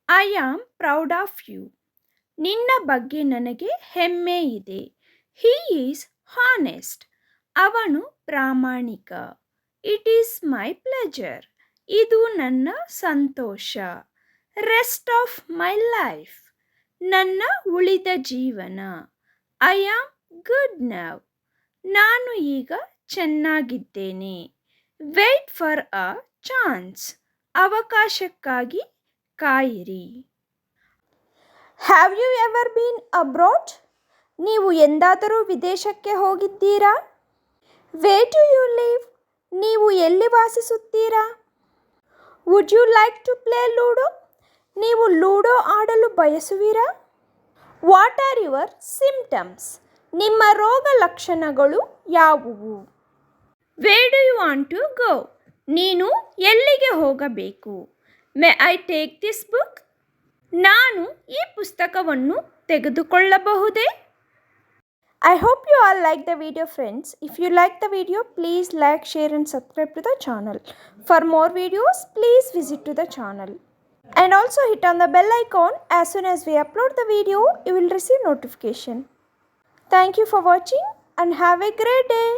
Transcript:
I am proud of you. ನಿನ್ನ ಬಗ್ಗೆ ನನಗೆ ಹೆಮ್ಮೆ ಇದೆ. He is honest. ಅವನು ಪ್ರಾಮಾಣಿಕ. It is my pleasure. ಇದು ನನ್ನ ಸಂತೋಷ. Rest of my life. ನನ್ನ ಉಳಿದ ಜೀವನ. I am good now. ನಾನು ಈಗ ಚೆನ್ನಾಗಿದ್ದೇನೆ. Wait for a chance. ಅವಕಾಶಕ್ಕಾಗಿ ಕಾಯಿರಿ. Have you ever been abroad? ನೀವು ಎಂದಾದರೂ ವಿದೇಶಕ್ಕೆ ಹೋಗಿದ್ದೀರಾ? Where do you live? ನೀವು ಎಲ್ಲಿ ವಾಸಿಸುತ್ತೀರಾ? Would you like to play ludo? ನೀವು ಲೂಡೋ ಆಡಲು ಬಯಸುವಿರಾ? What R your symptoms? ನಿಮ್ಮ ರೋಗ ಲಕ್ಷಣಗಳು ಯಾವುವು? Where do you want to go? ನೀನು ಎಲ್ಲಿಗೆ ಹೋಗಬೇಕು? May I take this book? ನಾನು ಈ ಪುಸ್ತಕವನ್ನು ತೆಗೆದುಕೊಳ್ಳಬಹುದೇ? I hope you all like the video, friends. If you like the video, please like, share and subscribe to the channel. For more videos, please visit to the channel. And also hit on the bell icon. As soon as we upload the video, you will receive notification. Thank you for watching and have a great day.